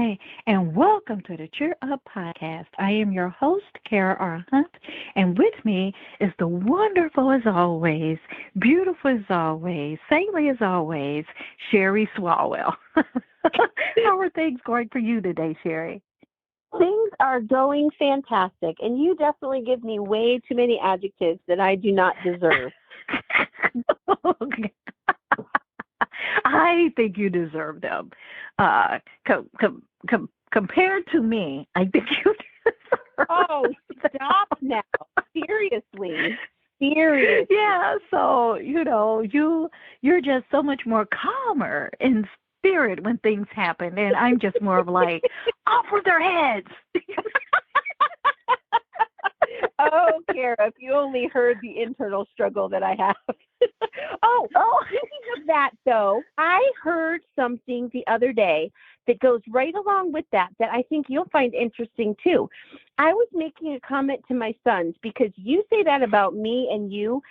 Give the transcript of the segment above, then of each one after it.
Hi, and welcome to the Cheer Up Podcast. I am your host, Kara R. Hunt, and with me is the wonderful as always, beautiful as always, saintly as always, Cheri Swalwell. How are things going for you today, Cheri? Things are going fantastic, and you definitely give me way too many adjectives that I do not deserve. Okay. I think you deserve them. Compared to me, I think you deserve Oh, stop now. Seriously. Yeah, so you're just so much more calmer in spirit when things happen, and I'm just more of like off with their heads. Oh, Kara, if you only heard the internal struggle that I have. Speaking of that, though, I heard something the other day that goes right along with that I think you'll find interesting, too. I was making a comment to my sons because you say that about me and you.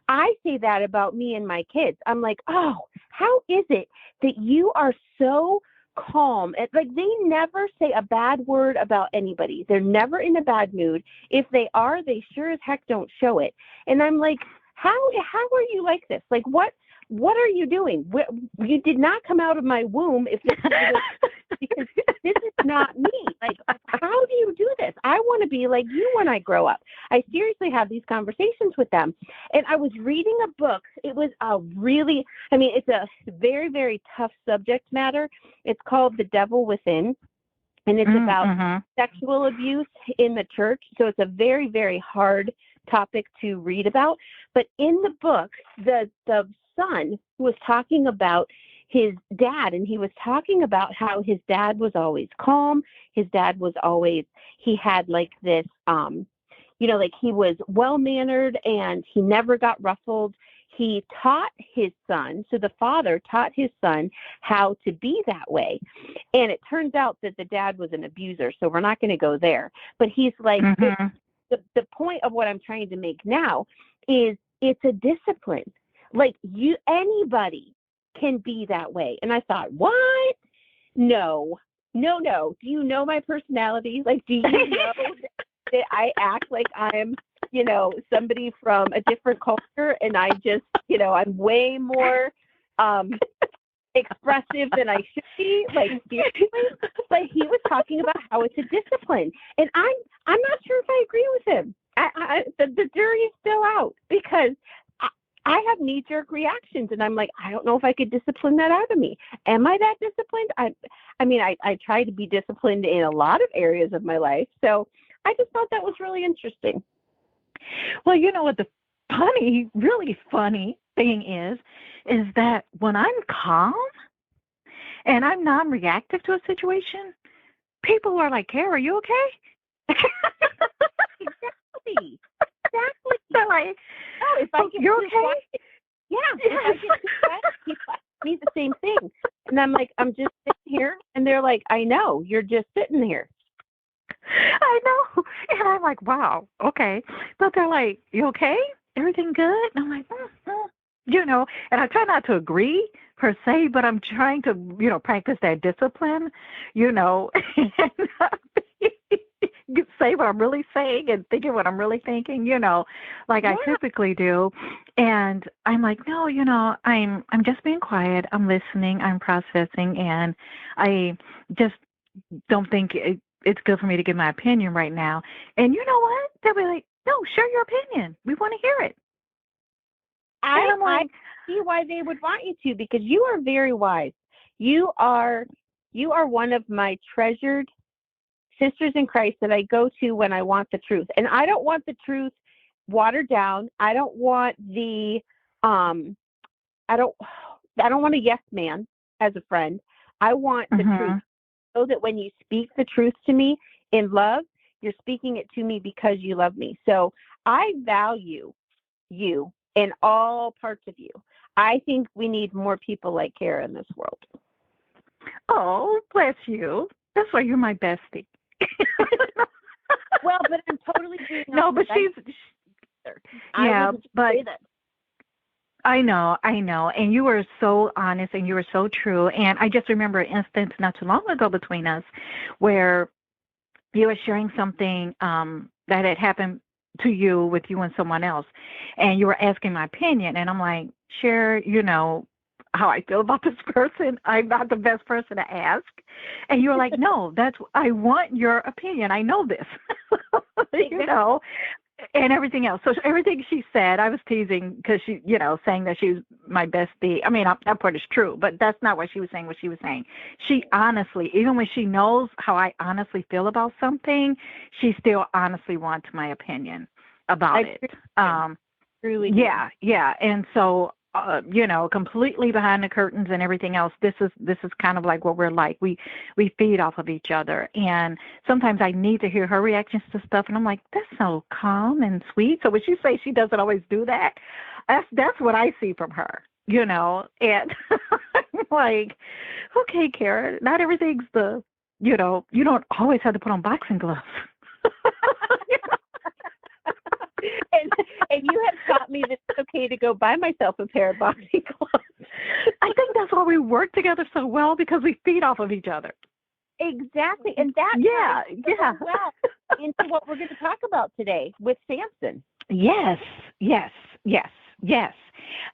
I say that about me and my kids. I'm like, oh, how is it that you are so calm? Like, they never say a bad word about anybody. They're never in a bad mood. If they are, they sure as heck don't show it. And I'm like, how are you like this? Like, what are you doing? You did not come out of my womb if this is because this is not me. Like, how do you do this? I want to be like you when I grow up. I seriously have these conversations with them. And I was reading a book. It was it's a very, very tough subject matter. It's called The Devil Within. And it's about sexual abuse in the church. So it's a very, very hard topic to read about. But in the book, the son was talking about his dad, and he was talking about how his dad was always calm. His dad was always, he had like this, like he was well-mannered and he never got ruffled. He taught his son, so the father taught his son how to be that way. And it turns out that the dad was an abuser, so we're not going to go there. But he's like, the point of what I'm trying to make now is it's a discipline. Like, anybody can be that way. And I thought, what? No. Do you know my personality? Like, do you know that I act like I'm, somebody from a different culture, and I just, I'm way more expressive than I should be? Like, seriously? Like, he was talking about how it's a discipline, and I'm not sure if I agree with him. The jury is still out because I have knee-jerk reactions, and I'm like, I don't know if I could discipline that out of me. Am I that disciplined? I try to be disciplined in a lot of areas of my life, so I just thought that was really interesting. Well, you know what the really funny thing is that when I'm calm and I'm non-reactive to a situation, people are like, Kara, are you okay? Exactly. They're like, oh, if I get you're okay? Quiet, yeah. If I get too quiet, people ask me the same thing. And I'm like, I'm just sitting here. And they're like, I know, you're just sitting here. I know. And I'm like, wow, okay. But they're like, you okay? Everything good? And I'm like, and I try not to agree per se, but I'm trying to, practice that discipline, and say what I'm really saying and thinking what I'm really thinking, like I typically do. And I'm like, no, I'm just being quiet. I'm listening. I'm processing. And I just don't think it's good for me to give my opinion right now. And you know what? They'll be like, no, share your opinion. We want to hear it. I see why they would want you to, because you are very wise. You are one of my treasured sisters in Christ that I go to when I want the truth. And I don't want the truth watered down. I don't want I don't want a yes man as a friend. I want the truth. So that when you speak the truth to me in love, you're speaking it to me because you love me. So I value you in all parts of you. I think we need more people like Kara in this world. Oh, bless you. That's why you're my bestie. Well, but I'm totally being no, but she's yeah, but I know, I know. And you were so honest and you were so true. And I just remember an instance not too long ago between us where you were sharing something that had happened to you with you and someone else. And you were asking my opinion. And I'm like, share, how I feel about this person. I'm not the best person to ask. And you were like, no, I want your opinion. I know this, you know, and everything else. So everything she said, I was teasing because she, saying that she was my bestie. I mean, that part is true, but that's not what she was saying. What she was saying, she honestly, even when she knows how I honestly feel about something, she still honestly wants my opinion about it. Truly, yeah. And so, completely behind the curtains and everything else. This is kind of like what we're like. We feed off of each other, and sometimes I need to hear her reactions to stuff, and I'm like, that's so calm and sweet. So when she says she doesn't always do that, that's what I see from her, and I'm like, okay, Kara, not everything's you don't always have to put on boxing gloves. and you have taught me that it's okay to go buy myself a pair of boxing gloves. I think that's why we work together so well, because we feed off of each other. Exactly. And that yeah. well into what we're going to talk about today with Samson. Yes.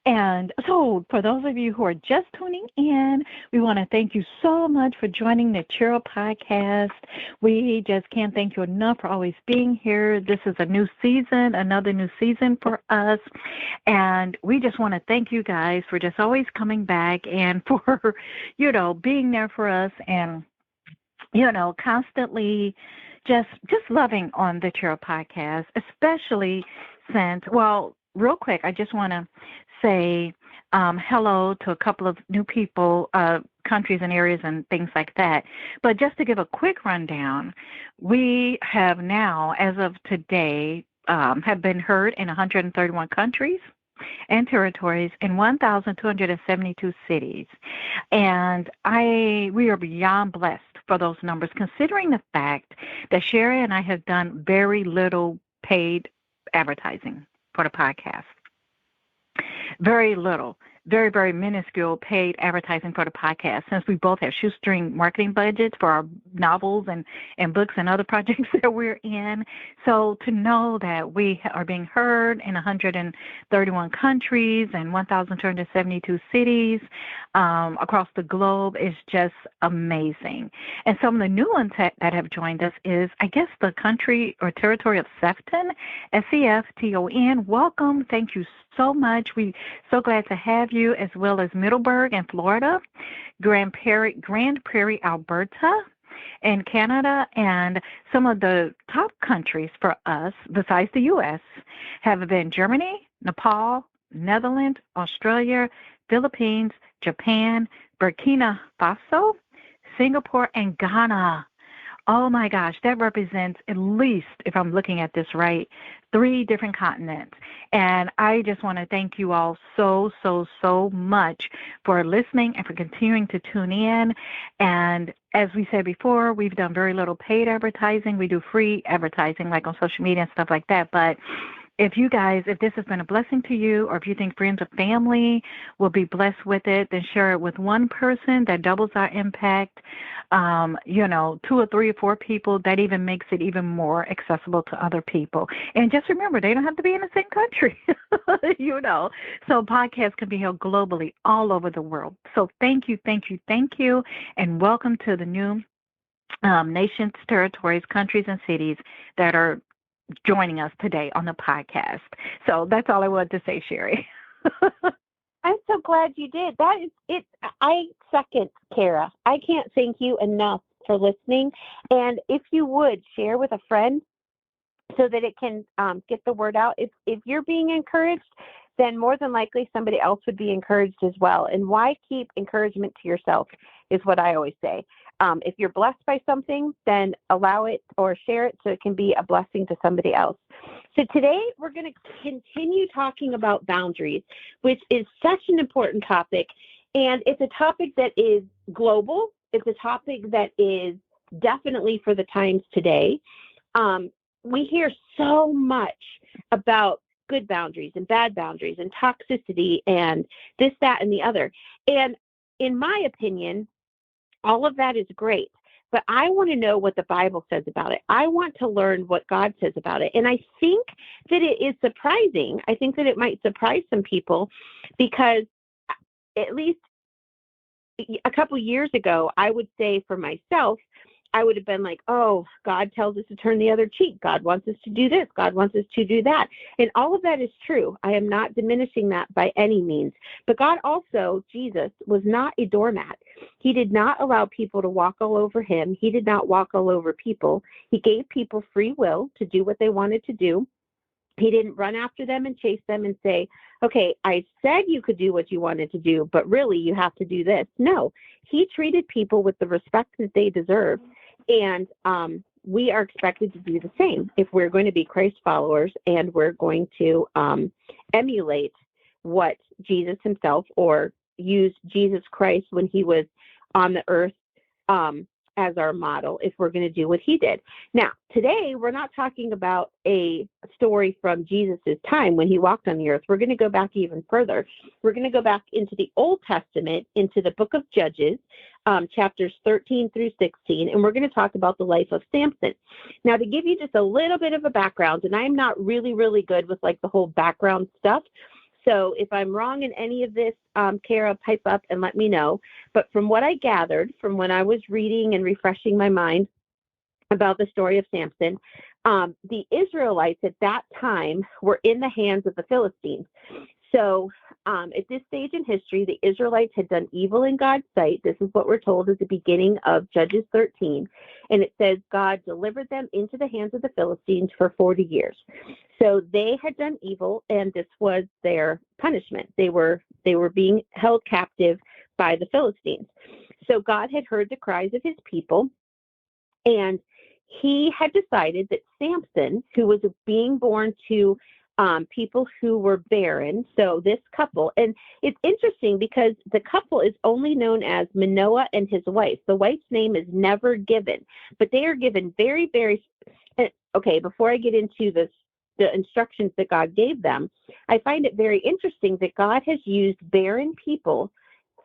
And so for those of you who are just tuning in, we want to thank you so much for joining the Cheri podcast. We just can't thank you enough for always being here. This is a new season, another new season for us. And we just want to thank you guys for just always coming back and for, being there for us and, constantly just loving on the Cheri podcast, especially since, real quick, I just want to say hello to a couple of new people, countries and areas and things like that. But just to give a quick rundown, we have now, as of today, have been heard in 131 countries and territories in 1,272 cities. And we are beyond blessed for those numbers, considering the fact that Cheri and I have done very little paid advertising for the podcast. Very little, very, very minuscule paid advertising for the podcast, since we both have shoestring marketing budgets for our novels and books and other projects that we're in. So to know that we are being heard in 131 countries and 1,272 cities across the globe is just amazing. And some of the new ones that have joined us is, I guess, the country or territory of Sefton, Sefton. Welcome. Thank you so much. We're so glad to have you, as well as Middleburg in Florida, Grand Prairie, Alberta, in Canada, and some of the top countries for us, besides the U.S., have been Germany, Nepal, Netherlands, Australia, Philippines, Japan, Burkina Faso, Singapore, and Ghana. Oh my gosh, that represents, at least, if I'm looking at this right, 3 different continents. And I just want to thank you all so, so, so much for listening and for continuing to tune in. And as we said before, we've done very little paid advertising. We do free advertising, like on social media and stuff like that. But if this has been a blessing to you, or if you think friends or family will be blessed with it, then share it with one person. That doubles our impact. 2 or 3 or 4 people, that even makes it even more accessible to other people. And just remember, they don't have to be in the same country, So podcasts can be held globally all over the world. So thank you, and welcome to the new nations, territories, countries, and cities that are joining us today on the podcast. So that's all I wanted to say, Cheri. I'm so glad you did. That is it. I second, Kara. I can't thank you enough for listening. And if you would share with a friend so that it can get the word out. If you're being encouraged, then more than likely somebody else would be encouraged as well. And why keep encouragement to yourself is what I always say. If you're blessed by something, then allow it or share it so it can be a blessing to somebody else. So today we're going to continue talking about boundaries, which is such an important topic. And it's a topic that is global. It's a topic that is definitely for the times today. We hear so much about good boundaries and bad boundaries and toxicity and this, that, and the other. And in my opinion, all of that is great. But I want to know what the Bible says about it. I want to learn what God says about it. And I think that it is surprising. I think that it might surprise some people because at least a couple years ago, I would say for myself, I would have been like, oh, God tells us to turn the other cheek. God wants us to do this. God wants us to do that. And all of that is true. I am not diminishing that by any means. But God also, Jesus, was not a doormat. He did not allow people to walk all over him. He did not walk all over people. He gave people free will to do what they wanted to do. He didn't run after them and chase them and say, okay, I said you could do what you wanted to do, but really you have to do this. No, he treated people with the respect that they deserve. And we are expected to do the same if we're going to be Christ followers and we're going to emulate what Jesus himself, or use Jesus Christ when he was on the earth as our model, if we're going to do what he did. Now, today, we're not talking about a story from Jesus's time when he walked on the earth. We're going to go back even further. We're going to go back into the Old Testament, into the book of Judges, chapters 13 through 16, and we're going to talk about the life of Samson. Now, to give you just a little bit of a background, and I'm not really, really good with like the whole background stuff, so if I'm wrong in any of this, Kara, pipe up and let me know. But from what I gathered from when I was reading and refreshing my mind about the story of Samson, the Israelites at that time were in the hands of the Philistines. So at this stage in history, the Israelites had done evil in God's sight. This is what we're told at the beginning of Judges 13. And it says God delivered them into the hands of the Philistines for 40 years. So they had done evil, and this was their punishment. They were being held captive by the Philistines. So God had heard the cries of his people, and he had decided that Samson, who was being born to people who were barren, so this couple, and it's interesting because the couple is only known as Manoah and his wife. The wife's name is never given, but they are given very, very, okay, before I get into the instructions that God gave them, I find it very interesting that God has used barren people,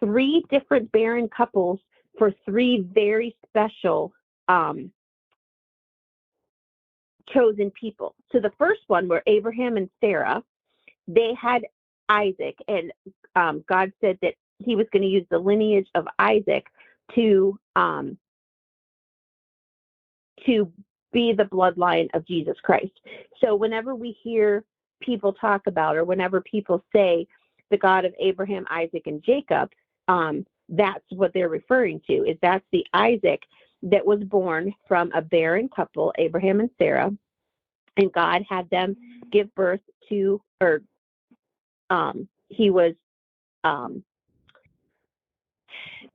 3 different barren couples, for 3 very special chosen people. So the first one were Abraham and Sarah. They had Isaac, and God said that he was going to use the lineage of Isaac to be the bloodline of Jesus Christ. So whenever we hear people talk about, or whenever people say the God of Abraham, Isaac, and Jacob, that's what they're referring to, is that's the Isaac that was born from a barren couple, Abraham and Sarah, and God had them give birth to, or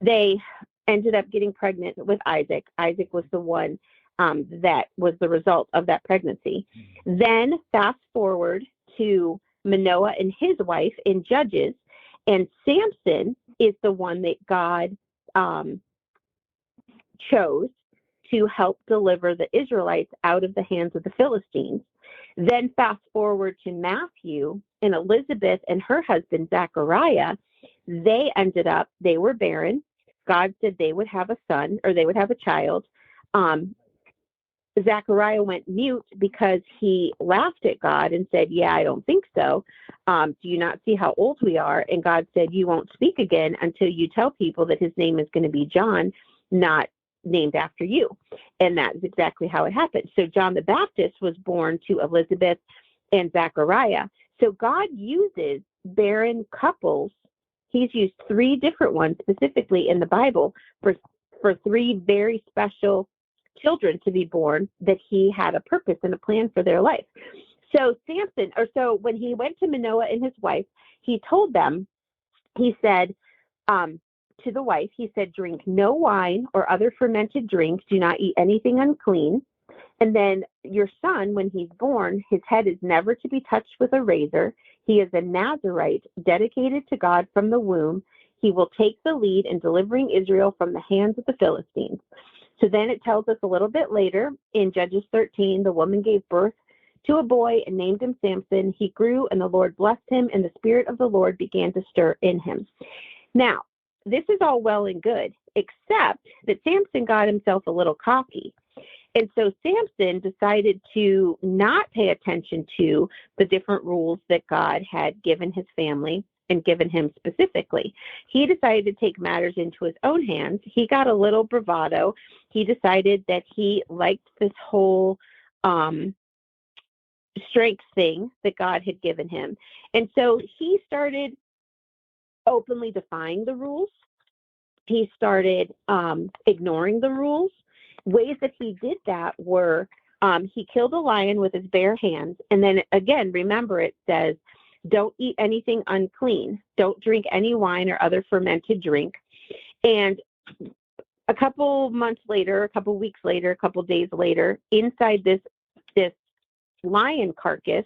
they ended up getting pregnant with Isaac. Isaac was the one that was the result of that pregnancy. Then fast forward to Manoah and his wife in Judges, and Samson is the one that God chose to help deliver the Israelites out of the hands of the Philistines. Then fast forward to Matthew and Elizabeth and her husband Zachariah. They were barren. God said they would have a son, or they would have a child. Zachariah went mute because he laughed at God and said, yeah, I don't think so. Do you not see how old we are? And God said, you won't speak again until you tell people that his name is going to be John, not named after you. And that's exactly how it happened. So John the Baptist was born to Elizabeth and Zachariah. So God uses barren couples. He's used 3 different ones specifically in the Bible for 3 very special children to be born, that he had a purpose and a plan for their life. So when he went to Manoah and his wife, he told them, he said, to the wife, he said, drink no wine or other fermented drink. Do not eat anything unclean. And then your son, when he's born, his head is never to be touched with a razor. He is a Nazirite, dedicated to God from the womb. He will take the lead in delivering Israel from the hands of the Philistines. So then it tells us a little bit later in Judges 13, the woman gave birth to a boy and named him Samson. He grew, and the Lord blessed him, and the Spirit of the Lord began to stir in him. Now, this is all well and good, except that Samson got himself a little cocky. And so Samson decided to not pay attention to the different rules that God had given his family and given him specifically. He decided to take matters into his own hands. He got a little bravado. He decided that he liked this whole strength thing that God had given him. And so he started openly defying the rules. He started ignoring the rules. Ways that he did that were he killed a lion with his bare hands. And then again, remember, it says, don't eat anything unclean. Don't drink any wine or other fermented drink. And a couple months later, a couple weeks later, a couple days later, inside this lion carcass,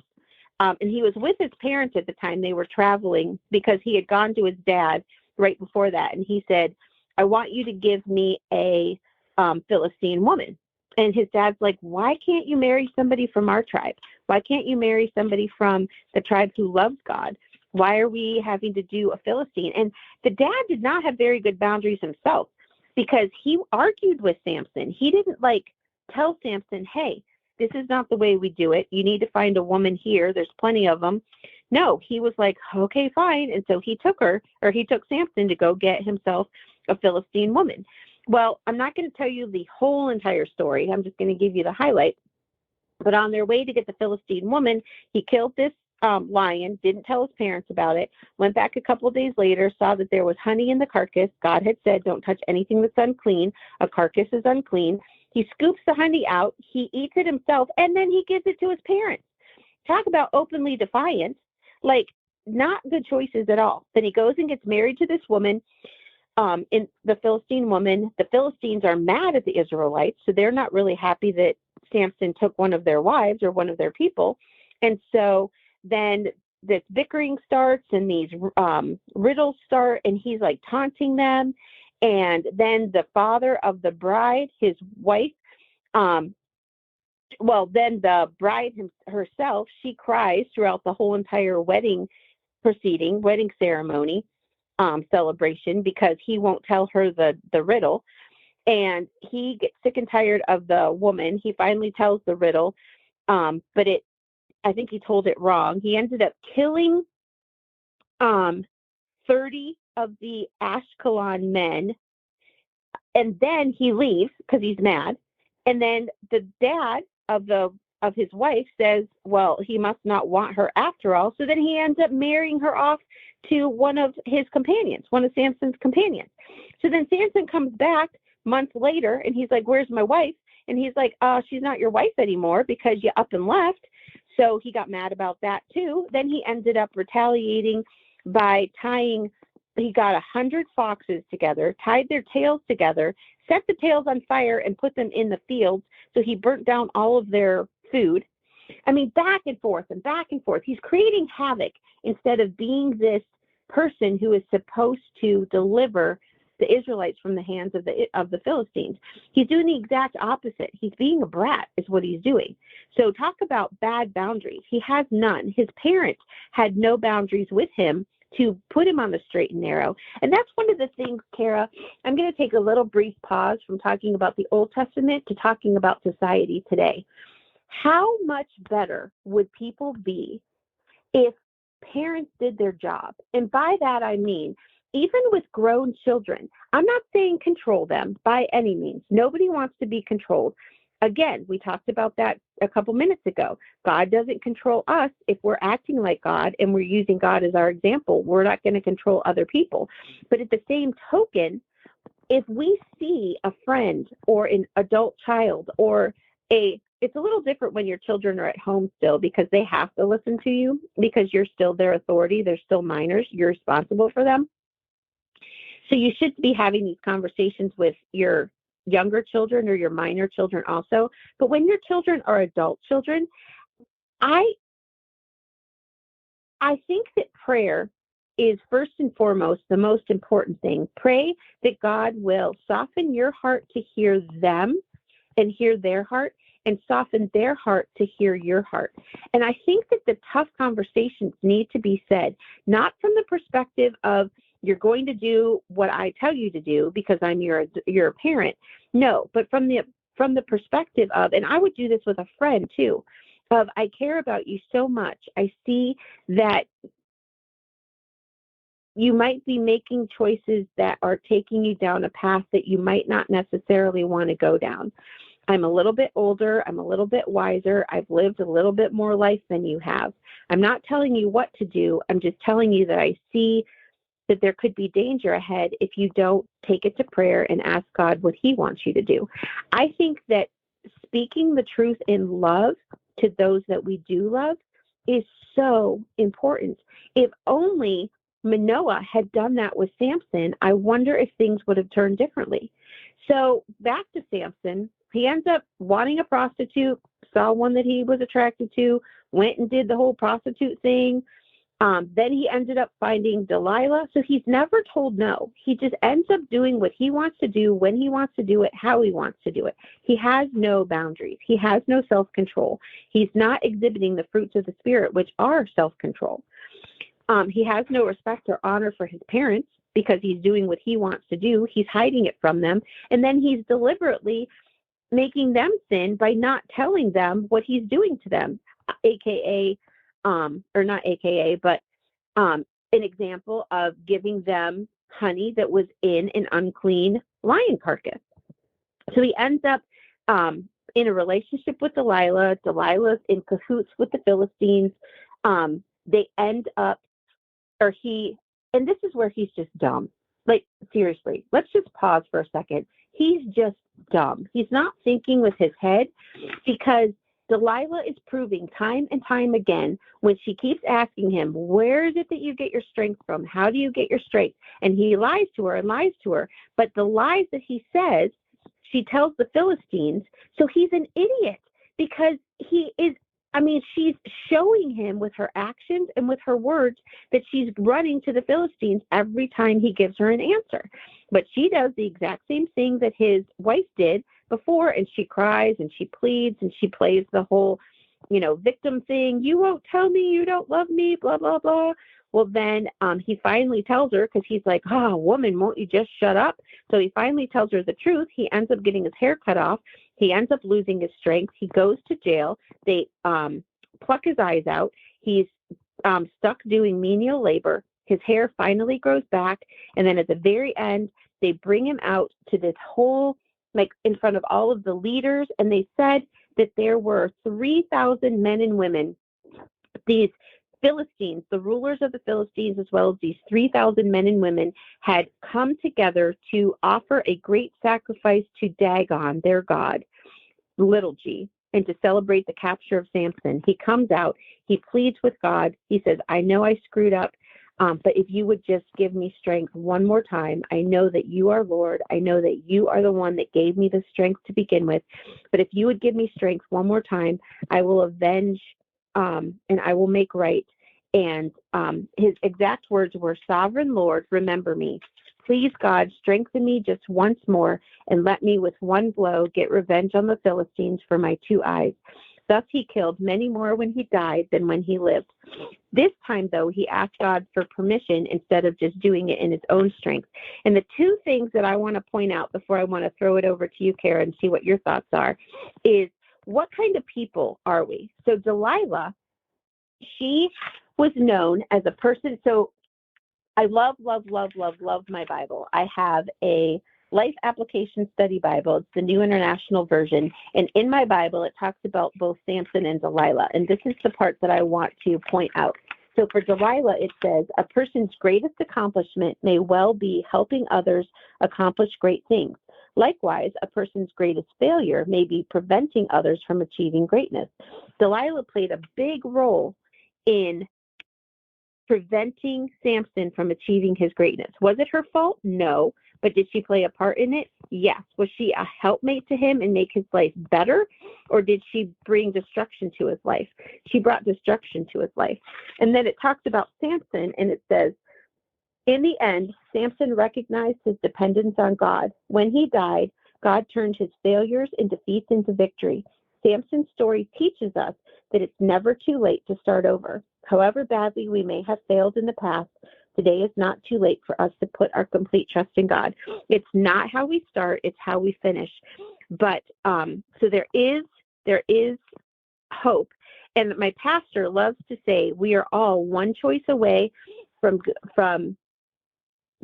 and he was with his parents at the time. They were traveling because he had gone to his dad right before that. And he said, I want you to give me a Philistine woman. And his dad's like, why can't you marry somebody from our tribe? Why can't you marry somebody from the tribe who loves God? Why are we having to do a Philistine? And the dad did not have very good boundaries himself, because he argued with Samson. He didn't tell Samson, hey, this is not the way we do it. You need to find a woman here. There's plenty of them. No, he was like, okay, fine. And so he took Samson to go get himself a Philistine woman. Well, I'm not going to tell you the whole entire story. I'm just going to give you the highlight. But on their way to get the Philistine woman, he killed this lion, didn't tell his parents about it, went back a couple of days later, saw that there was honey in the carcass. God had said, don't touch anything that's unclean. A carcass is unclean. He scoops the honey out. He eats it himself, and then he gives it to his parents. Talk about openly defiant. Not good choices at all. Then he goes and gets married to this woman. In the Philistine woman, the Philistines are mad at the Israelites, so they're not really happy that Samson took one of their wives or one of their people. And so then this bickering starts, and these riddles start, and he's taunting them. And then the father of the bride, his wife, then the bride herself, she cries throughout the whole entire wedding ceremony. Celebration, because he won't tell her the riddle, and he gets sick and tired of the woman. He finally tells the riddle, but I think he told it wrong. He ended up killing 30 of the Ashkelon men, and then he leaves because he's mad. And then the dad of his wife says, well, he must not want her after all. So then he ends up marrying her off to one of his companions, one of Samson's companions. So then Samson comes back months later, and he's like, where's my wife? And he's like, she's not your wife anymore because you up and left. So he got mad about that too. Then he ended up retaliating by he got 100 foxes together, tied their tails together, set the tails on fire, and put them in the fields. So he burnt down all of their food. I mean, back and forth and back and forth. He's creating havoc instead of being this person who is supposed to deliver the Israelites from the hands of the Philistines. He's doing the exact opposite. He's being a brat is what he's doing. So talk about bad boundaries. He has none. His parents had no boundaries with him to put him on the straight and narrow. And that's one of the things, Kara, I'm going to take a little brief pause from talking about the Old Testament to talking about society today. How much better would people be if parents did their job? And by that, I mean, even with grown children, I'm not saying control them by any means. Nobody wants to be controlled. Again, we talked about that a couple minutes ago. God doesn't control us if we're acting like God and we're using God as our example. We're not going to control other people. But at the same token, if we see a friend or an adult child or it's a little different when your children are at home still because they have to listen to you because you're still their authority. They're still minors. You're responsible for them. So you should be having these conversations with your younger children or your minor children also. But when your children are adult children, I think that prayer is first and foremost the most important thing. Pray that God will soften your heart to hear them and hear their heart, and soften their heart to hear your heart. And I think that the tough conversations need to be said, not from the perspective of you're going to do what I tell you to do because I'm your parent. No, but from the perspective of, and I would do this with a friend too, of I care about you so much. I see that you might be making choices that are taking you down a path that you might not necessarily want to go down. I'm a little bit older. I'm a little bit wiser. I've lived a little bit more life than you have. I'm not telling you what to do. I'm just telling you that I see that there could be danger ahead if you don't take it to prayer and ask God what he wants you to do. I think that speaking the truth in love to those that we do love is so important. If only Manoah had done that with Samson, I wonder if things would have turned differently. So back to Samson, he ends up wanting a prostitute, saw one that he was attracted to, went and did the whole prostitute thing. Then he ended up finding Delilah. So he's never told no. He just ends up doing what he wants to do, when he wants to do it, how he wants to do it. He has no boundaries. He has no self-control. He's not exhibiting the fruits of the Spirit, which are self-control. He has no respect or honor for his parents because he's doing what he wants to do. He's hiding it from them. And then he's deliberately making them sin by not telling them what he's doing to them, AKA, or not AKA, but an example of giving them honey that was in an unclean lion carcass. So he ends up in a relationship with Delilah. Delilah's in cahoots with the Philistines. They end up, and this is where he's just dumb. Like, seriously, let's just pause for a second. He's just dumb. He's not thinking with his head, because Delilah is proving time and time again when she keeps asking him, where is it that you get your strength from? How do you get your strength? And he lies to her and lies to her. But the lies that he says, she tells the Philistines. So he's an idiot because she's showing him with her actions and with her words that she's running to the Philistines every time he gives her an answer. But she does the exact same thing that his wife did before, and she cries and she pleads and she plays the whole, victim thing. You won't tell me you don't love me, blah, blah, blah. Well, then he finally tells her, because he's like, woman, won't you just shut up? So he finally tells her the truth. He ends up getting his hair cut off. He ends up losing his strength. He goes to jail. They pluck his eyes out. He's stuck doing menial labor. His hair finally grows back. And then at the very end, they bring him out to this whole, in front of all of the leaders. And they said that there were 3,000 men and women, these Philistines, the rulers of the Philistines, as well as these 3,000 men and women, had come together to offer a great sacrifice to Dagon, their god, little g, and to celebrate the capture of Samson. He comes out, he pleads with God. He says, I know I screwed up, but if you would just give me strength one more time, I know that you are Lord. I know that you are the one that gave me the strength to begin with. But if you would give me strength one more time, I will avenge and I will make right. And his exact words were, Sovereign Lord, remember me. Please, God, strengthen me just once more, and let me with one blow get revenge on the Philistines for my 2 eyes. Thus he killed many more when he died than when he lived. This time, though, he asked God for permission instead of just doing it in his own strength. And the two things that I want to point out before I want to throw it over to you, Kara, and see what your thoughts are, is what kind of people are we? So Delilah, she was known as a person. So I love my Bible. I have a Life Application Study Bible. It's the New International Version. And in my Bible, it talks about both Samson and Delilah. And this is the part that I want to point out. So for Delilah, it says, a person's greatest accomplishment may well be helping others accomplish great things. Likewise, a person's greatest failure may be preventing others from achieving greatness. Delilah played a big role in preventing Samson from achieving his greatness. Was it her fault? No. But did she play a part in it? Yes. Was she a helpmate to him and make his life better? Or did she bring destruction to his life? She brought destruction to his life. And then it talks about Samson, and it says, in the end, Samson recognized his dependence on God. When he died, God turned his failures and defeats into victory. Samson's story teaches us that it's never too late to start over. However badly we may have failed in the past, today is not too late for us to put our complete trust in God. It's not how we start, it's how we finish. But so there is hope. And my pastor loves to say we are all one choice away from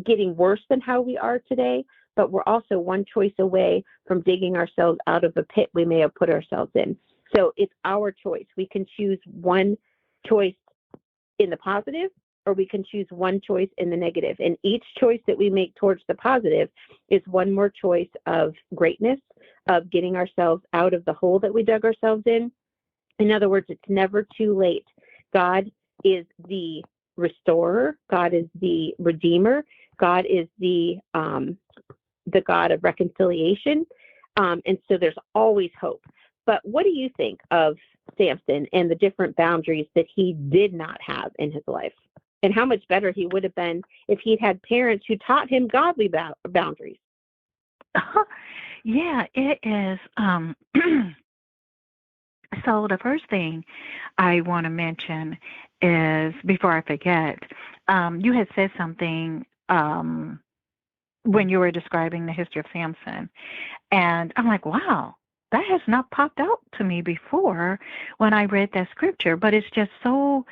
getting worse than how we are today, but we're also one choice away from digging ourselves out of the pit we may have put ourselves in. So it's our choice. We can choose one choice in the positive, or we can choose one choice in the negative. And each choice that we make towards the positive is one more choice of greatness, of getting ourselves out of the hole that we dug ourselves in. In other words, it's never too late. God is the restorer. God is the redeemer. God is the God of reconciliation. And so there's always hope. But what do you think of Samson and the different boundaries that he did not have in his life? And how much better he would have been if he'd had parents who taught him godly boundaries. Yeah, it is. So the first thing I want to mention is, before I forget, you had said something when you were describing the history of Samson. And I'm like, wow, that has not popped out to me before when I read that scripture. But it's just so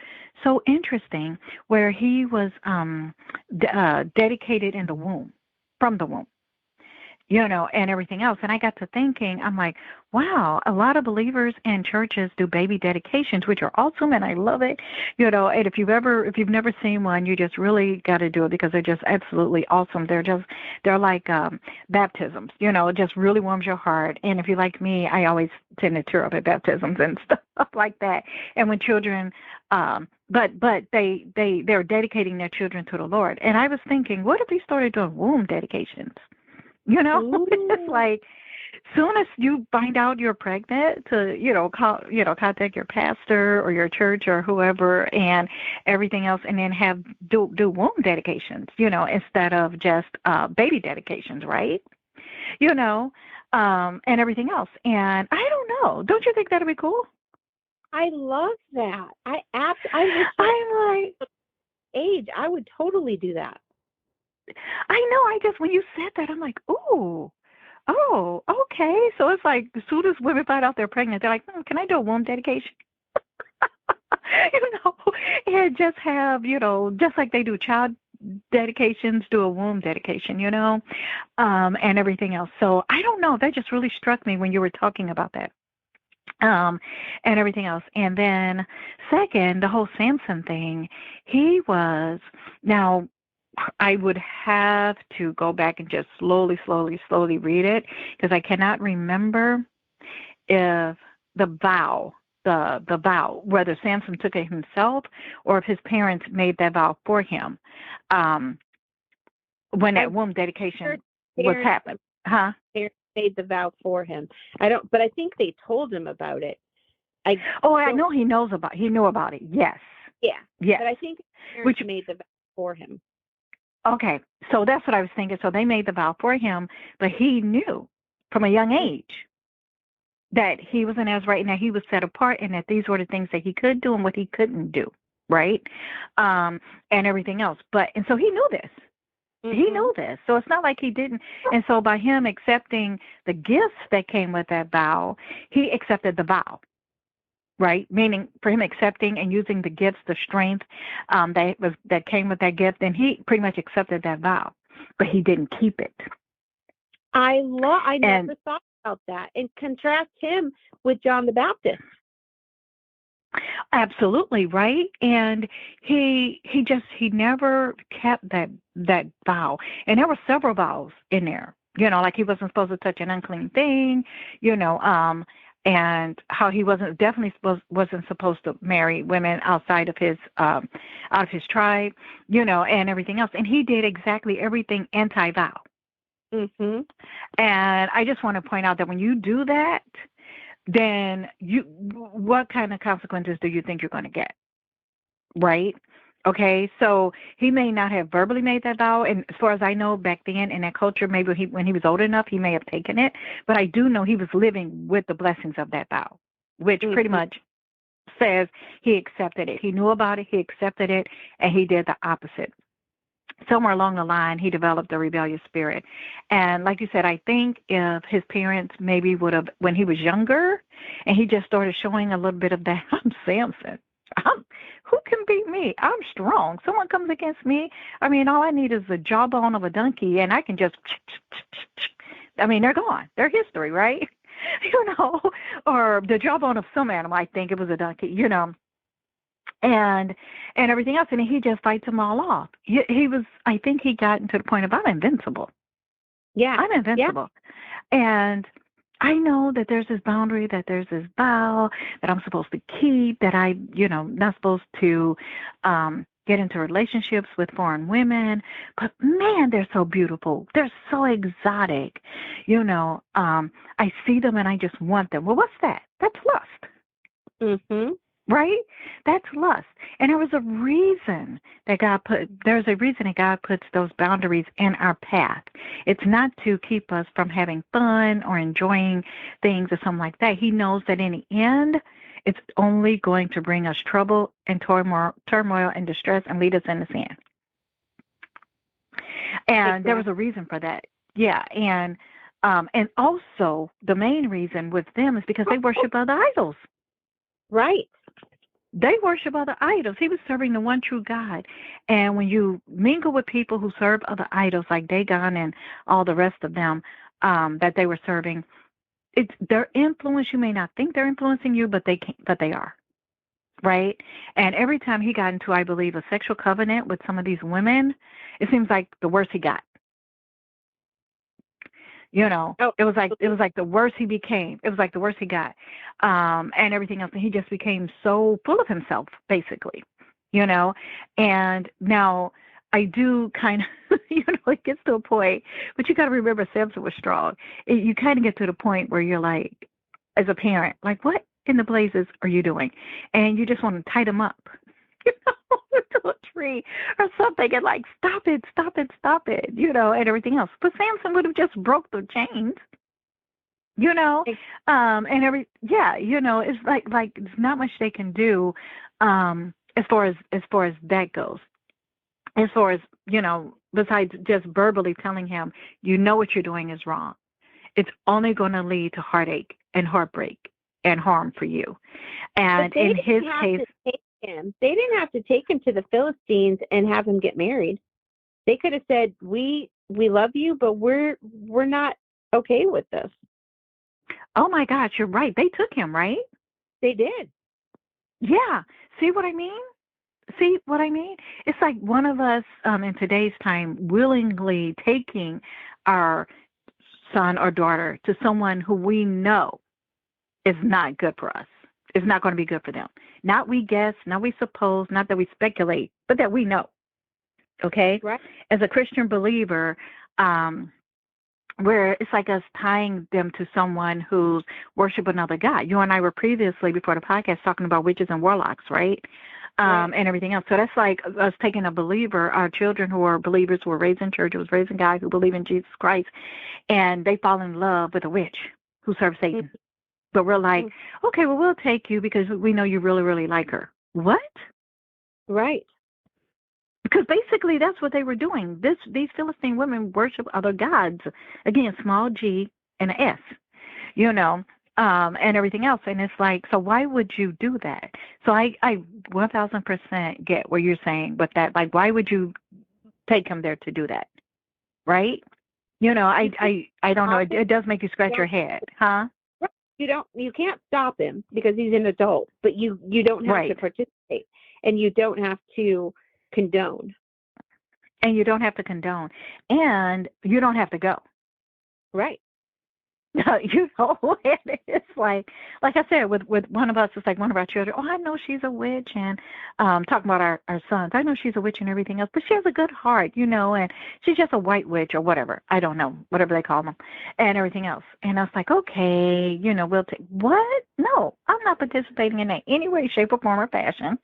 interesting, where he was dedicated in the womb, from the womb, and everything else. And I got to thinking, I'm like, wow, a lot of believers and churches do baby dedications, which are awesome, and I love it. And if you've never seen one, you just really got to do it, because they're just absolutely awesome. They're like baptisms, it just really warms your heart. And if you're like me, I always tend to tear up at baptisms and stuff like that. And when children, but they're dedicating their children to the Lord. And I was thinking, what if we started doing womb dedications? It's like, soon as you find out you're pregnant, to contact your pastor or your church or whoever and everything else, and then do womb dedications, instead of just baby dedications, right? And everything else. And I don't know. Don't you think that'd be cool? I love that. I'm like age. I would totally do that. I know. I just, when you said that, I'm like, ooh. Oh, okay. So it's like, as soon as women find out they're pregnant, they're like, can I do a womb dedication? And just have, just like they do child dedications, do a womb dedication, and everything else. So I don't know. That just really struck me when you were talking about that. And everything else. And then second, the whole Samson thing, now, I would have to go back and just slowly read it, because I cannot remember if the vow, whether Samson took it himself or if his parents made that vow for him when that womb dedication was happening. Huh? Parents made the vow for him. But I think they told him about it. I know he knew about it. Yes. Yeah. Yes. But I think parents made the vow for him. Okay, so that's what I was thinking. So they made the vow for him, but he knew from a young age that he was an Nazarite and that he was set apart, and that these were the things that he could do and what he couldn't do, right? And everything else. And so he knew this. Mm-hmm. He knew this. So it's not like he didn't. And so by him accepting the gifts that came with that vow, he accepted the vow. Right, meaning for him accepting and using the gifts, the strength that came with that gift, and he pretty much accepted that vow, but he didn't keep it. I never thought about that, and contrast him with John the Baptist. Absolutely right, and he never kept that vow, and there were several vows in there. Like he wasn't supposed to touch an unclean thing. And how he wasn't supposed to marry women outside of his tribe, and everything else. And he did exactly everything anti-vow. Mm-hmm. And I just want to point out that when you do that, then what kind of consequences do you think you're going to get? Right? Okay, so he may not have verbally made that vow, and as far as I know, back then in that culture, maybe when he was old enough, he may have taken it. But I do know he was living with the blessings of that vow, which pretty Mm-hmm. much says he accepted it. He knew about it, he accepted it, and he did the opposite. Somewhere along the line, he developed a rebellious spirit. And like you said, I think if his parents maybe would have, when he was younger, and he just started showing a little bit of that, I'm Samson. I'm, who can beat me? I'm strong. Someone comes against me. I mean, all I need is the jawbone of a donkey, and I can just, I mean, they're gone. They're history, right? Or the jawbone of some animal. I think it was a donkey, and everything else, and he just fights them all off. He was, I think, he got to the point of I'm invincible. Yeah. I'm invincible, and I know that there's this boundary, that there's this vow that I'm supposed to keep, that not supposed to get into relationships with foreign women. But man, they're so beautiful. They're so exotic. I see them and I just want them. Well, what's that? That's lust. Mm-hmm. Right? That's lust. And there's a reason that God puts those boundaries in our path. It's not to keep us from having fun or enjoying things or something like that. He knows that in the end, it's only going to bring us trouble and turmoil and distress and lead us into sin. And there was a reason for that. Yeah. And also the main reason with them is because they worship other idols. Right. They worship other idols. He was serving the one true God. And when you mingle with people who serve other idols like Dagon and all the rest of them that they were serving, it's their influence. You may not think they're influencing you, but they are. Right? And every time he got into, I believe, a sexual covenant with some of these women, it seems like the worse he got. It was like the worse he became. It was like the worse he got, and everything else. And he just became so full of himself, basically, And now I do kind of, it gets to a point, but you got to remember Samson was strong. You kind of get to the point where you're like, as a parent, like, what in the blazes are you doing? And you just want to tie them up. To a tree or something and like stop it, and everything else. But Samson would have just broke the chains, and it's like there's not much they can do as far as that goes. As far as, besides just verbally telling him, what you're doing is wrong. It's only going to lead to heartache and heartbreak and harm for you. And in his case, they didn't have to take him to the Philistines and have him get married. They could have said, we love you, but we're not okay with this. Oh my gosh, you're right. They took him, right? They did. Yeah. See what I mean? It's like one of us in today's time willingly taking our son or daughter to someone who we know is not good for us. It's not going to be good for them. Not we guess, not we suppose, not that we speculate, but that we know. Okay? Right. As a Christian believer, where it's like us tying them to someone who's worship another God. You and I were previously, before the podcast, talking about witches and warlocks, right? And everything else. So that's like us taking a believer, our children who are believers, who were raised in church, who was raised in God, who believe in Jesus Christ, and they fall in love with a witch who serves Satan. Mm-hmm. But we're like, okay, well, we'll take you because we know you really, really like her. What? Right. Because basically that's what they were doing. These Philistine women worship other gods. Again, small g and an S, and everything else. And it's like, so why would you do that? So I 1,000% get what you're saying with that. Like, why would you take him there to do that? Right? I don't know. It does make you scratch your head, huh? You can't stop him because he's an adult, but you don't have to participate, and you don't have to condone. And you don't have to condone. And you don't have to go. Right. It's like I said, with one of us, it's like one of our children, I know she's a witch, and talking about our sons, I know she's a witch and everything else, but she has a good heart, and she's just a white witch or whatever. I don't know, whatever they call them, and everything else. And I was like, okay, we'll take, what? No, I'm not participating in that any way, shape, or form or fashion.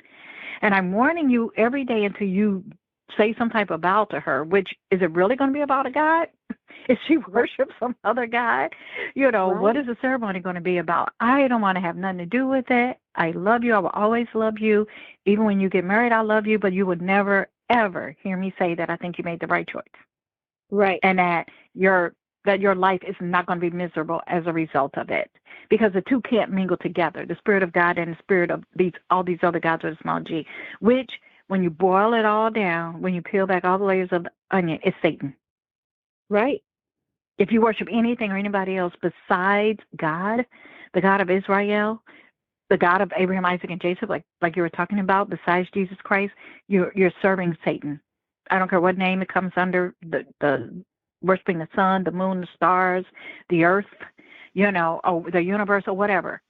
And I'm warning you every day until you say some type of vow to her, which is it really going to be about a God? If she worships some other God, what is the ceremony going to be about? I don't want to have nothing to do with it. I love you. I will always love you. Even when you get married, I love you, but you would never, ever hear me say that I think you made the right choice. Right. And that your life is not going to be miserable as a result of it. Because the two can't mingle together, the Spirit of God and the spirit of all these other gods with a small g, which when you boil it all down, when you peel back all the layers of the onion, it's Satan. Right. If you worship anything or anybody else besides God, the God of Israel, the God of Abraham, Isaac, and Jacob, like you were talking about, besides Jesus Christ, you're serving Satan. I don't care what name it comes under, the worshiping the sun, the moon, the stars, the earth, or the universe or whatever.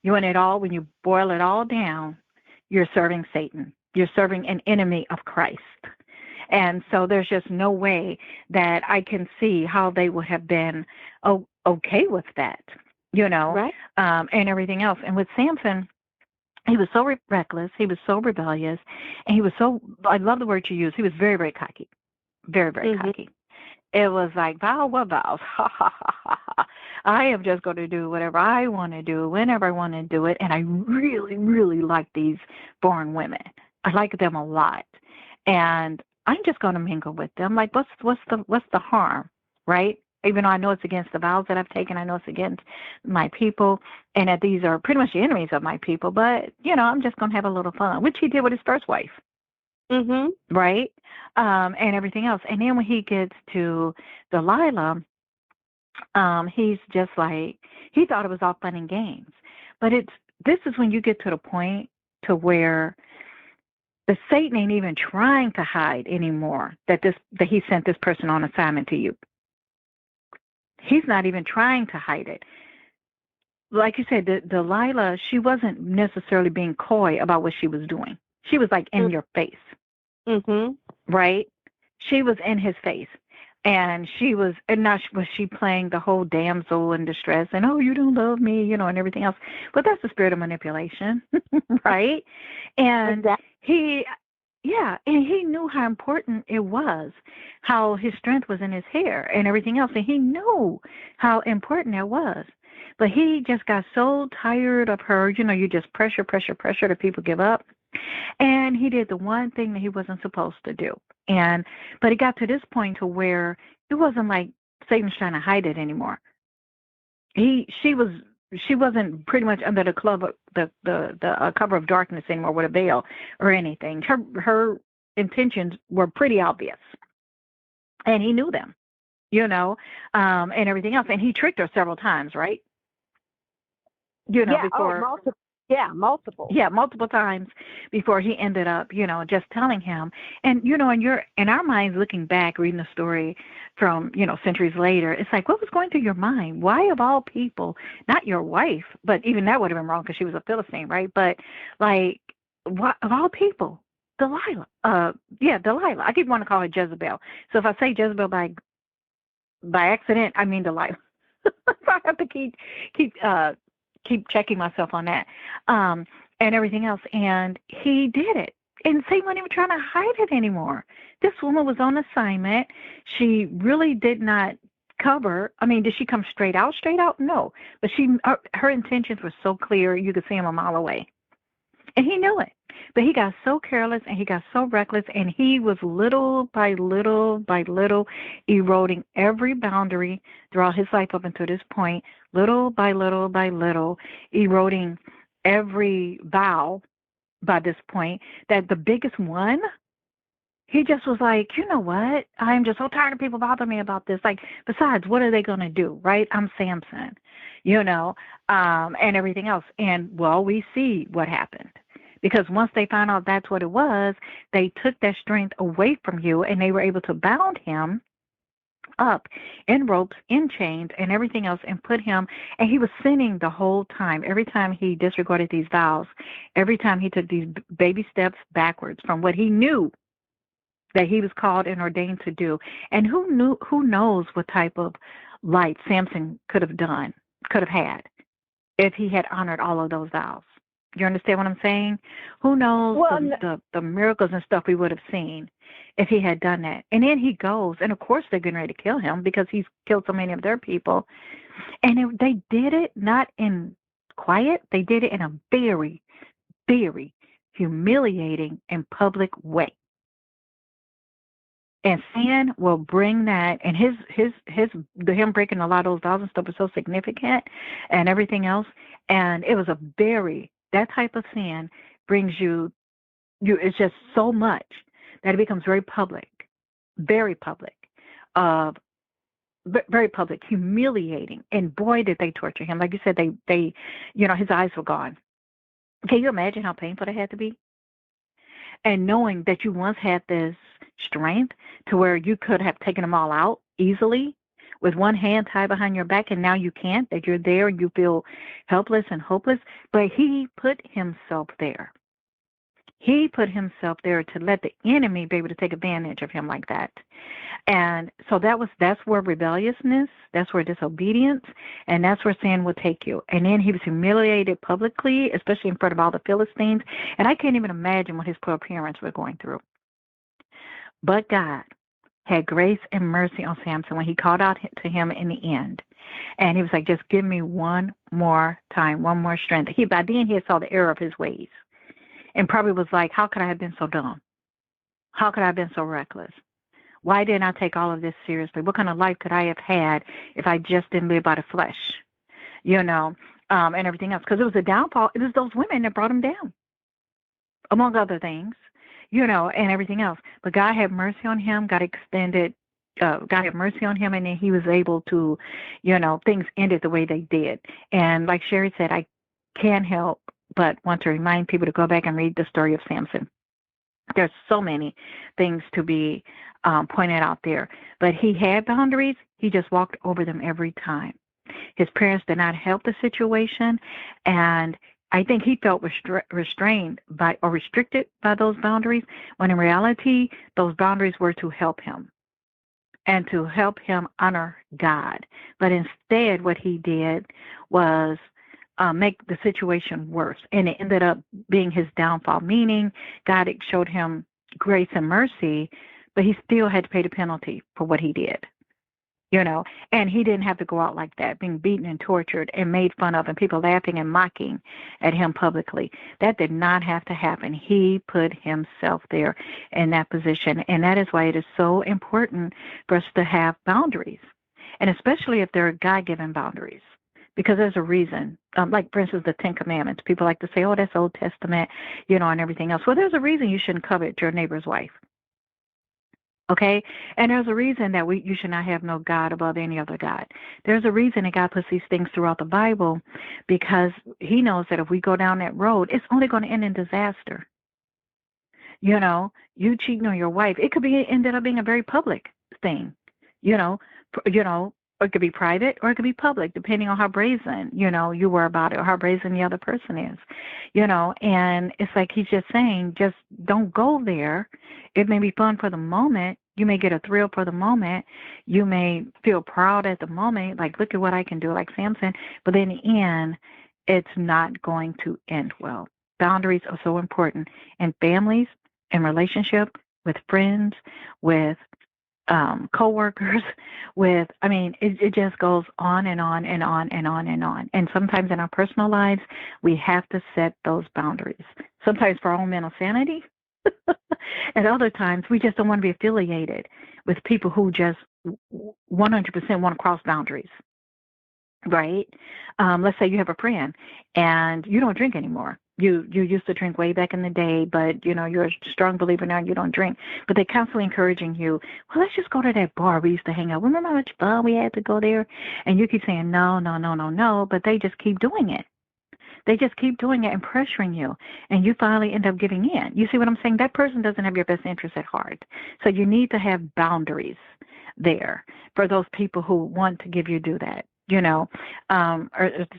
When you boil it all down, you're serving Satan. You're serving an enemy of Christ. And so there's just no way that I can see how they would have been okay with that, Right. And everything else. And with Samson, he was so reckless, he was so rebellious, and he was I love the word you use, he was very, very cocky, very, very cocky. It was like, what vows? Ha, ha, ha, ha, ha. I am just going to do whatever I want to do, whenever I want to do it. And I really, really like these foreign women. I like them a lot. And I'm just going to mingle with them. Like, what's the harm, right? Even though I know it's against the vows that I've taken, I know it's against my people, and that these are pretty much the enemies of my people. But I'm just going to have a little fun, which he did with his first wife, right? And everything else. And then when he gets to Delilah, he's just like, he thought it was all fun and games, but this is when you get to the point to where the Satan ain't even trying to hide anymore that he sent this person on assignment to you. He's not even trying to hide it. Like you said, Delilah, she wasn't necessarily being coy about what she was doing. She was like in your face. Right? She was in his face. And now was she playing the whole damsel in distress and, oh, you don't love me, and everything else. But that's the spirit of manipulation, right? And he knew how important it was, how his strength was in his hair and everything else. And he knew how important it was. But he just got so tired of her, you just pressure till people give up. And he did the one thing that he wasn't supposed to do. But it got to this point to where it wasn't like Satan's trying to hide it anymore. She wasn't pretty much under the cover of darkness anymore with a veil or anything. Her intentions were pretty obvious, and he knew them, and everything else. And he tricked her several times, right? Before. Multiple times before he ended up, just telling him. And, in our minds looking back, reading the story from, centuries later, it's like, what was going through your mind? Why of all people, not your wife, but even that would have been wrong because she was a Philistine, right? But like, what of all people? Delilah. Delilah. I keep wanting to call her Jezebel. So if I say Jezebel by accident, I mean Delilah. So I have to keep checking myself on that, and everything else. And he did it. And Satan wasn't even trying to hide it anymore. This woman was on assignment. She really did not cover. I mean, did she come straight out? No. But her intentions were so clear, you could see him a mile away. And he knew it. But he got so careless and he got so reckless, and he was little by little eroding every boundary throughout his life up until this point, little by little, eroding every vow by this point, that the biggest one, he just was like, you know what? I'm just so tired of people bothering me about this. Like, besides, what are they going to do, right? I'm Samson, and everything else. And, well, we see what happened. Because once they found out that's what it was, they took that strength away from you, and they were able to bound him up in ropes, in chains, and everything else, and put him, and he was sinning the whole time. Every time he disregarded these vows, every time he took these baby steps backwards from what he knew that he was called and ordained to do. And who knows what type of life Samson could have had if he had honored all of those vows. You understand what I'm saying? Who knows Well, the miracles and stuff we would have seen if he had done that. And then he goes, and of course they're getting ready to kill him because he's killed so many of their people. And they did it not in quiet. They did it in a very, very humiliating and public way. And sin will bring that, and him breaking a lot of those laws and stuff was so significant, and everything else. And it was that type of sin brings it's just so much that it becomes very public, uh, very public, humiliating. And boy, did they torture him. Like you said, they, his eyes were gone. Can you imagine how painful it had to be? And knowing that you once had this strength to where you could have taken them all out easily with one hand tied behind your back, and now you can't, that you're there and you feel helpless and hopeless. But he put himself there. He put himself there to let the enemy be able to take advantage of him like that. And so that's where rebelliousness, that's where disobedience, and that's where sin will take you. And then he was humiliated publicly, especially in front of all the Philistines. And I can't even imagine what his poor parents were going through. But God had grace and mercy on Samson when he called out to him in the end. And he was like, just give me one more time, one more strength. By then he had saw the error of his ways and probably was like, how could I have been so dumb? How could I have been so reckless? Why didn't I take all of this seriously? What kind of life could I have had if I just didn't live by the flesh, and everything else? Because it was a downfall. It was those women that brought him down, among other things, and everything else. But God had mercy on him. God had mercy on him, and then he was able to, things ended the way they did. And like Cheri said, I can't help but want to remind people to go back and read the story of Samson. There's so many things to be pointed out there. But he had boundaries. He just walked over them every time. His parents did not help the situation. And I think he felt restrained by or restricted by those boundaries, when in reality, those boundaries were to help him and to help him honor God. But instead, what he did was make the situation worse. And it ended up being his downfall, meaning God showed him grace and mercy, but he still had to pay the penalty for what he did, and he didn't have to go out like that, being beaten and tortured and made fun of and people laughing and mocking at him publicly. That did not have to happen. He put himself there in that position. And that is why it is so important for us to have boundaries, and especially if they're God-given boundaries. Because there's a reason, like, for instance, the Ten Commandments. People like to say, oh, that's Old Testament, and everything else. Well, there's a reason you shouldn't covet your neighbor's wife. Okay? And there's a reason that you should not have no God above any other God. There's a reason that God puts these things throughout the Bible, because he knows that if we go down that road, it's only going to end in disaster. You cheating on your wife, it could be ended up being a very public thing, or it could be private, or it could be public, depending on how brazen, you were about it, or how brazen the other person is, and it's like he's just saying, just don't go there. It may be fun for the moment. You may get a thrill for the moment. You may feel proud at the moment, like, look at what I can do, like Samson. But in the end, it's not going to end well. Boundaries are so important in families, in relationship, with friends, with co-workers, it just goes on and on and on and on and on. And sometimes in our personal lives, we have to set those boundaries. Sometimes for our own mental sanity, and other times we just don't want to be affiliated with people who just 100% want to cross boundaries. Right? Let's say you have a friend and you don't drink anymore. You used to drink way back in the day, but you're a strong believer now, you don't drink. But they're constantly encouraging you, well, let's just go to that bar we used to hang out. Remember how much fun we had to go there? And you keep saying no, but they just keep doing it. They just keep doing it and pressuring you, and you finally end up giving in. You see what I'm saying? That person doesn't have your best interest at heart. So you need to have boundaries there for those people who want to give you do that. Or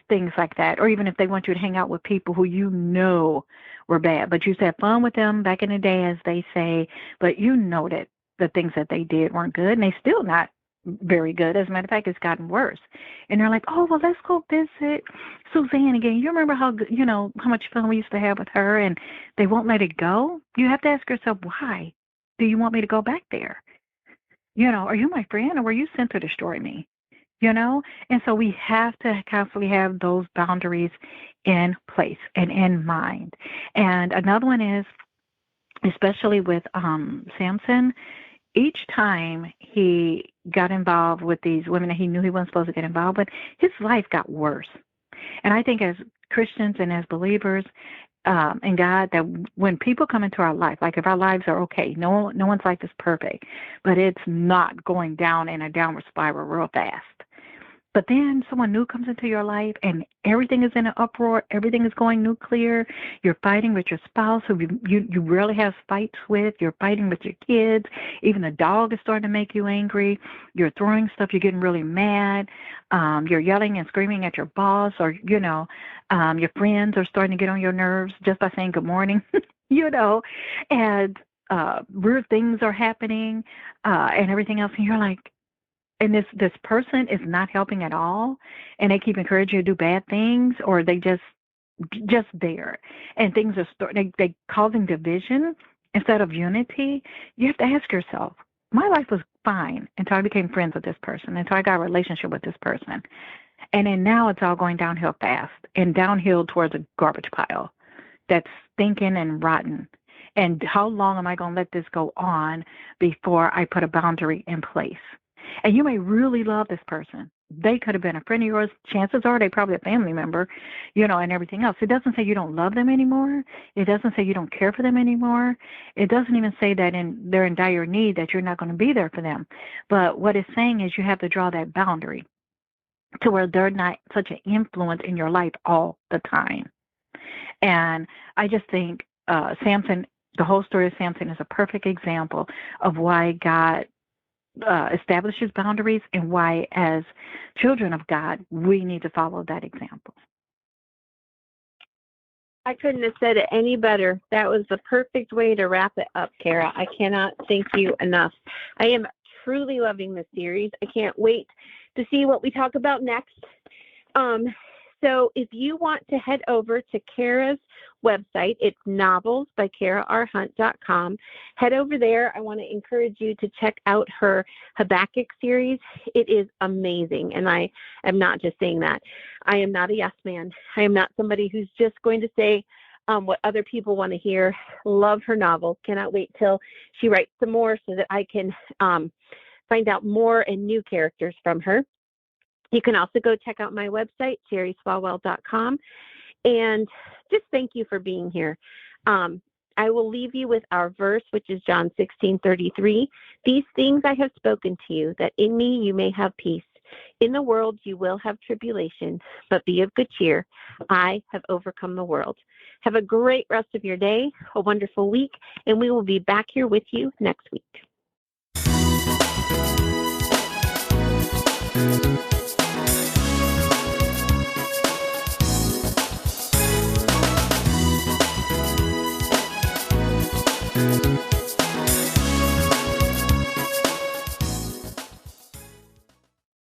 things like that. Or even if they want you to hang out with people who were bad, but you used to have fun with them back in the day, as they say, but that the things that they did weren't good, and they still not very good. As a matter of fact, it's gotten worse. And they're like, oh, well, let's go visit Suzanne again. You remember how, how much fun we used to have with her, and they won't let it go? You have to ask yourself, why do you want me to go back there? Are you my friend, or were you sent to destroy me? And so we have to constantly have those boundaries in place and in mind. And another one is, especially with Samson, each time he got involved with these women that he knew he wasn't supposed to get involved with, his life got worse. And I think as Christians and as believers in God, that when people come into our life, like if our lives are okay, no one's life is perfect, but it's not going down in a downward spiral real fast. But then someone new comes into your life and everything is in an uproar, everything is going nuclear, you're fighting with your spouse who you rarely have fights with, you're fighting with your kids, even the dog is starting to make you angry, you're throwing stuff, you're getting really mad, you're yelling and screaming at your boss, or, your friends are starting to get on your nerves just by saying good morning, and weird things are happening and everything else, and you're like, and this person is not helping at all, and they keep encouraging you to do bad things, or they just there, and things are they causing division instead of unity. You have to ask yourself, my life was fine until I became friends with this person, until I got a relationship with this person, and then now it's all going downhill fast and downhill towards a garbage pile that's stinking and rotten. And how long am I going to let this go on before I put a boundary in place? And you may really love this person. They could have been a friend of yours. Chances are they probably a family member, and everything else. It doesn't say you don't love them anymore. It doesn't say you don't care for them anymore. It doesn't even say that they're in dire need, that you're not going to be there for them. But what it's saying is you have to draw that boundary to where they're not such an influence in your life all the time. And I just think Samson, the whole story of Samson is a perfect example of why God establishes boundaries and why, as children of God, we need to follow that example. I couldn't have said it any better. That was the perfect way to wrap it up, Kara. I cannot thank you enough. I am truly loving this series. I can't wait to see what we talk about next. So if you want to head over to Kara's website, it's novelsbykararhunt.com. Head over there. I want to encourage you to check out her Habakkuk series. It is amazing. And I am not just saying that. I am not a yes man. I am not somebody who's just going to say what other people want to hear. Love her novels. Cannot wait till she writes some more so that I can find out more and new characters from her. You can also go check out my website, cheriswalwell.com. And just thank you for being here. I will leave you with our verse, which is John 16:33. These things I have spoken to you, that in me you may have peace. In the world you will have tribulation, but be of good cheer. I have overcome the world. Have a great rest of your day, a wonderful week, and we will be back here with you next week.